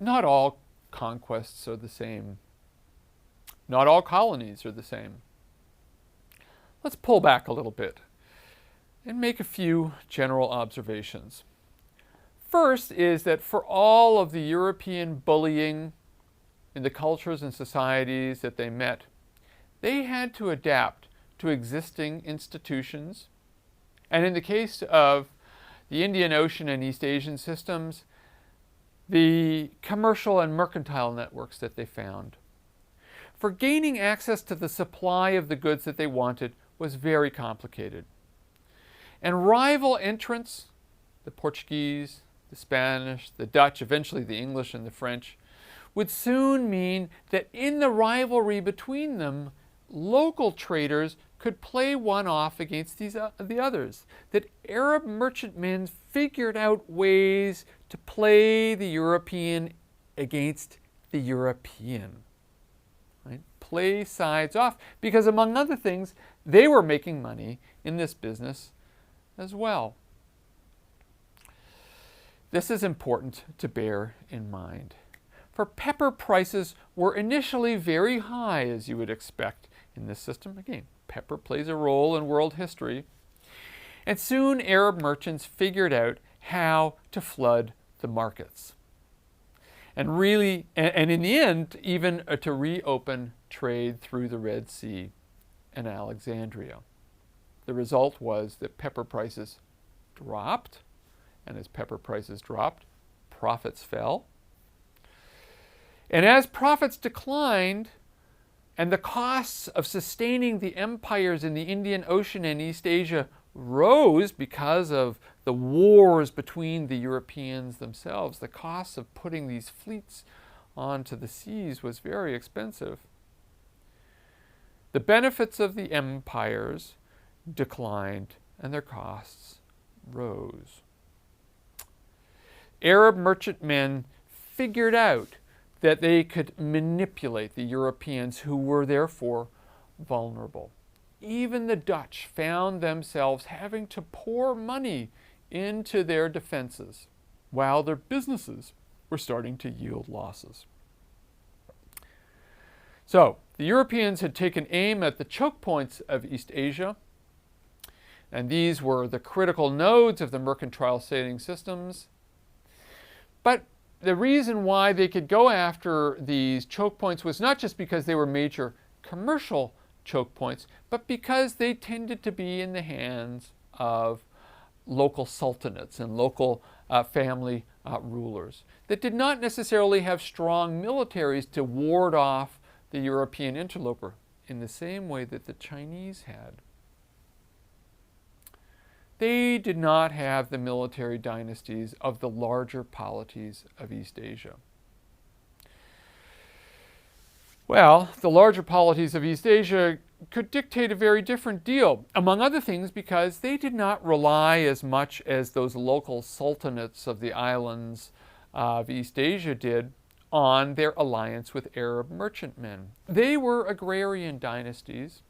not all conquests are the same. Not all colonies are the same. Let's pull back a little bit and make a few general observations. First is that for all of the European bullying in the cultures and societies that they met, they had to adapt to existing institutions. And in the case of the Indian Ocean and East Asian systems, the commercial and mercantile networks that they found. For gaining access to the supply of the goods that they wanted was very complicated. And rival entrants, the Portuguese, the Spanish, the Dutch, eventually the English and the French, would soon mean that in the rivalry between them, local traders could play one off against the others. That Arab merchantmen figured out ways to play the European against the European. Right? Play sides off, because among other things, they were making money in this business as well. This is important to bear in mind. For pepper prices were initially very high, as you would expect in this system. Again, pepper plays a role in world history. And soon Arab merchants figured out how to flood the markets. And really, and in the end, even to reopen trade through the Red Sea and Alexandria. The result was that pepper prices dropped, and as pepper prices dropped, profits fell. And as profits declined, and the costs of sustaining the empires in the Indian Ocean and East Asia rose because of the wars between the Europeans themselves, the cost of putting these fleets onto the seas was very expensive. The benefits of the empires declined and their costs rose. Arab merchantmen figured out that they could manipulate the Europeans, who were therefore vulnerable. Even the Dutch found themselves having to pour money into their defenses, while their businesses were starting to yield losses. So, the Europeans had taken aim at the choke points of East Asia, and these were the critical nodes of the mercantile sailing systems. But the reason why they could go after these choke points was not just because they were major commercial choke points, but because they tended to be in the hands of local sultanates and local family rulers that did not necessarily have strong militaries to ward off the European interloper in the same way that the Chinese had. They did not have the military dynasties of the larger polities of East Asia. Well, the larger polities of East Asia could dictate a very different deal, among other things because they did not rely as much as those local sultanates of the islands of East Asia did on their alliance with Arab merchantmen. They were agrarian dynasties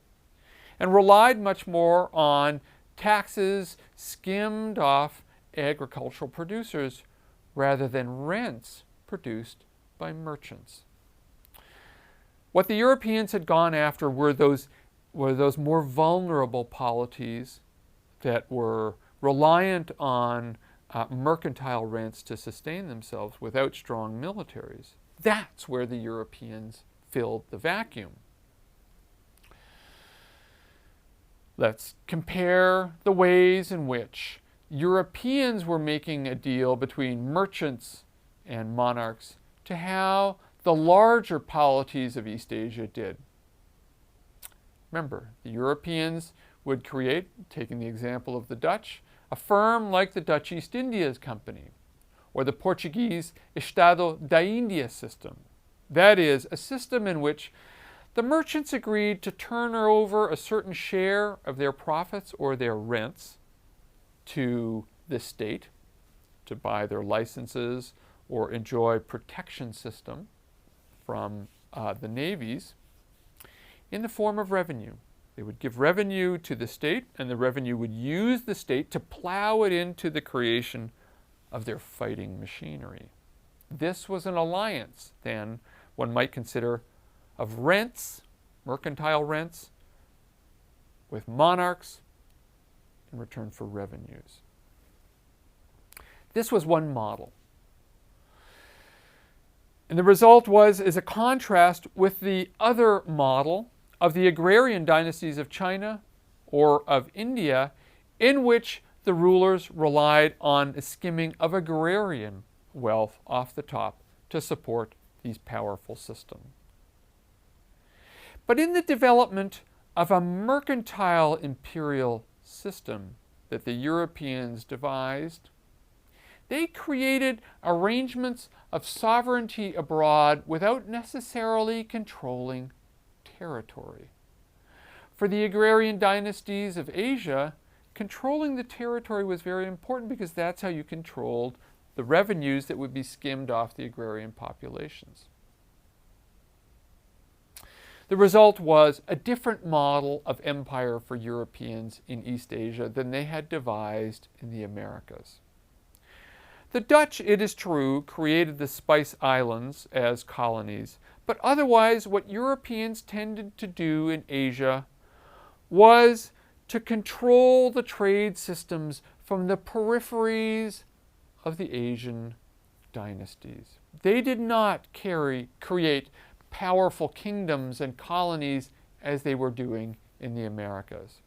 and relied much more on taxes skimmed off agricultural producers rather than rents produced by merchants. What the Europeans had gone after were those more vulnerable polities that were reliant on mercantile rents to sustain themselves without strong militaries. That's where the Europeans filled the vacuum. Let's compare the ways in which Europeans were making a deal between merchants and monarchs to how the larger polities of East Asia did. Remember, the Europeans would create, taking the example of the Dutch, a firm like the Dutch East India Company or the Portuguese Estado da Índia system. That is, a system in which the merchants agreed to turn over a certain share of their profits or their rents to the state to buy their licenses or enjoy protection system from the navies in the form of revenue. They would give revenue to the state, and the revenue would use the state to plow it into the creation of their fighting machinery. This was an alliance, then, one might consider, of rents, mercantile rents, with monarchs in return for revenues. This was one model. And the result is a contrast with the other model of the agrarian dynasties of China or of India, in which the rulers relied on a skimming of agrarian wealth off the top to support these powerful systems. But in the development of a mercantile imperial system that the Europeans devised, they created arrangements of sovereignty abroad without necessarily controlling territory. For the agrarian dynasties of Asia, controlling the territory was very important because that's how you controlled the revenues that would be skimmed off the agrarian populations. The result was a different model of empire for Europeans in East Asia than they had devised in the Americas. The Dutch, it is true, created the Spice Islands as colonies, but otherwise what Europeans tended to do in Asia was to control the trade systems from the peripheries of the Asian dynasties. They did not create powerful kingdoms and colonies as they were doing in the Americas.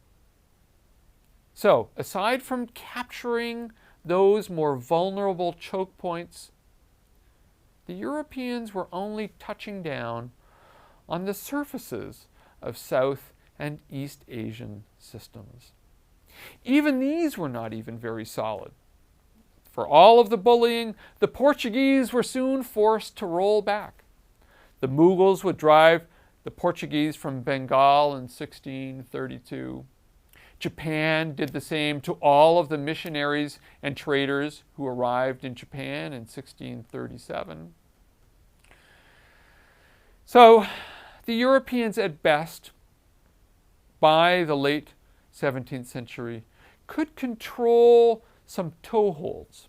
So, aside from capturing those more vulnerable choke points, the Europeans were only touching down on the surfaces of South and East Asian systems. Even these were not even very solid. For all of the bullying, the Portuguese were soon forced to roll back. The Mughals would drive the Portuguese from Bengal in 1632. Japan did the same to all of the missionaries and traders who arrived in Japan in 1637. So, the Europeans at best, by the late 17th century, could control some toeholds.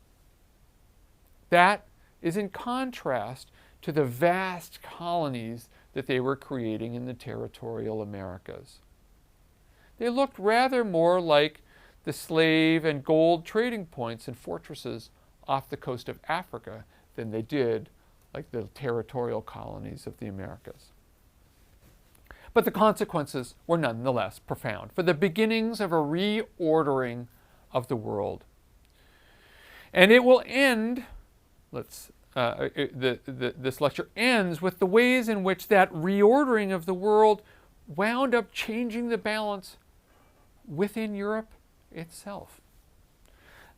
That is in contrast to the vast colonies that they were creating in the territorial Americas. They looked rather more like the slave and gold trading points and fortresses off the coast of Africa than they did like the territorial colonies of the Americas. But the consequences were nonetheless profound for the beginnings of a reordering of the world. And it will end, this lecture ends with the ways in which that reordering of the world wound up changing the balance within Europe itself.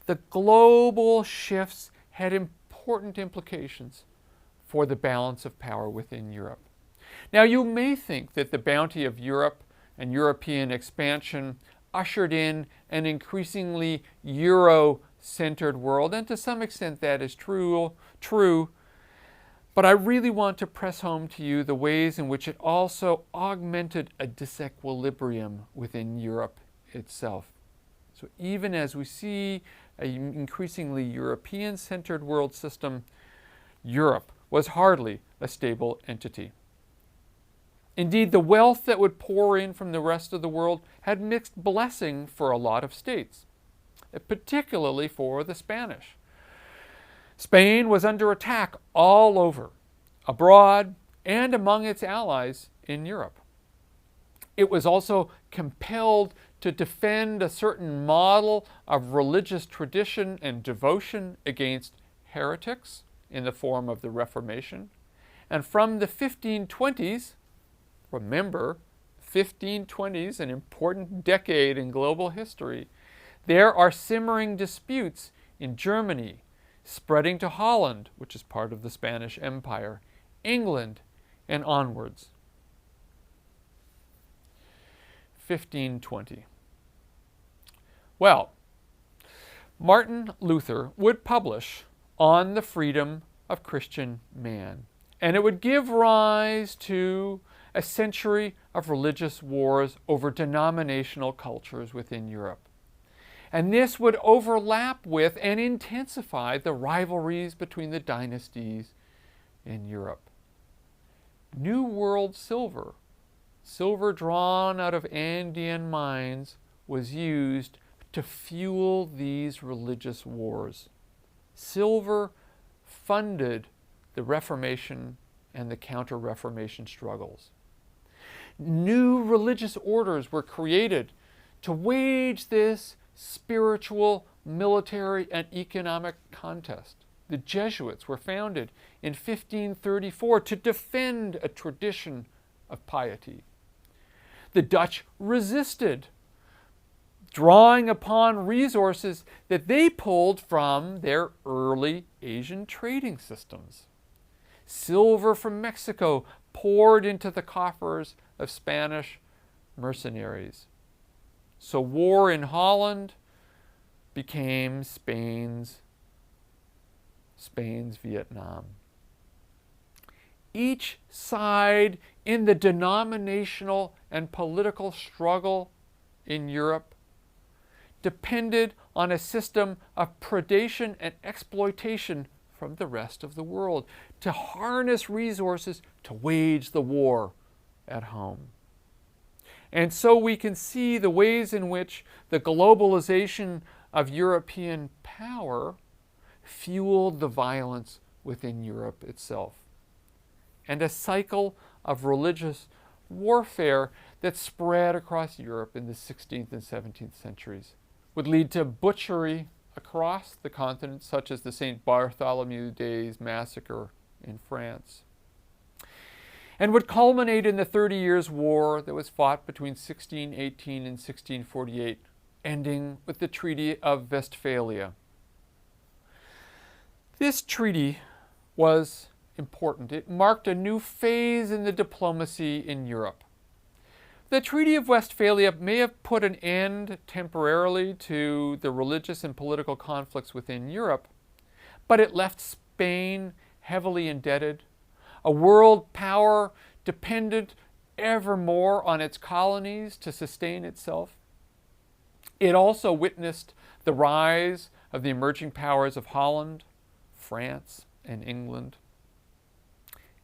The global shifts had important implications for the balance of power within Europe. Now, you may think that the bounty of Europe and European expansion ushered in an increasingly Euro-centered world, and to some extent that is true, but I really want to press home to you the ways in which it also augmented a disequilibrium within Europe itself. So even as we see an increasingly European-centered world system, Europe was hardly a stable entity. Indeed, the wealth that would pour in from the rest of the world had mixed blessing for a lot of states, particularly for the Spanish. Spain was under attack all over, abroad and among its allies in Europe. It was also compelled to defend a certain model of religious tradition and devotion against heretics in the form of the Reformation. And from the 1520s, remember, 1520s, an important decade in global history, there are simmering disputes in Germany, spreading to Holland, which is part of the Spanish Empire, England, and onwards. 1520. Well, Martin Luther would publish On the Freedom of Christian Man, and it would give rise to a century of religious wars over denominational cultures within Europe. And this would overlap with and intensify the rivalries between the dynasties in Europe. New World silver, silver drawn out of Andean mines, was used to fuel these religious wars. Silver funded the Reformation and the Counter-Reformation struggles. New religious orders were created to wage this spiritual, military, and economic contest. The Jesuits were founded in 1534 to defend a tradition of piety. The Dutch resisted, drawing upon resources that they pulled from their early Asian trading systems. Silver from Mexico poured into the coffers of Spanish mercenaries. So war in Holland became Spain's Vietnam. Each side in the denominational and political struggle in Europe depended on a system of predation and exploitation from the rest of the world to harness resources to wage the war at home. And so we can see the ways in which the globalization of European power fueled the violence within Europe itself, and a cycle of religious warfare that spread across Europe in the 16th and 17th centuries would lead to butchery across the continent, such as the St. Bartholomew Days massacre in France, and would culminate in the 30 Years' War that was fought between 1618 and 1648, ending with the Treaty of Westphalia. This treaty was important. It marked a new phase in the diplomacy in Europe. The Treaty of Westphalia may have put an end temporarily to the religious and political conflicts within Europe, but it left Spain heavily indebted, a world power dependent ever more on its colonies to sustain itself. It also witnessed the rise of the emerging powers of Holland, France, and England.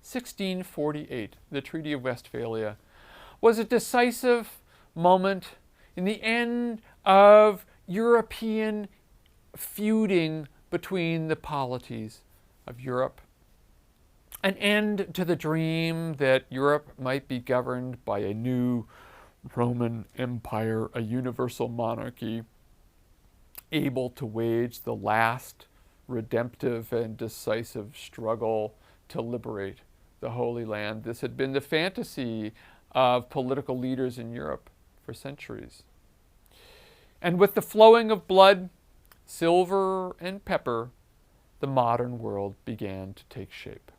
1648, the Treaty of Westphalia, was a decisive moment in the end of European feuding between the polities of Europe. An end to the dream that Europe might be governed by a new Roman Empire, a universal monarchy, able to wage the last redemptive and decisive struggle to liberate the Holy Land. This had been the fantasy of political leaders in Europe for centuries. And with the flowing of blood, silver, and pepper, the modern world began to take shape.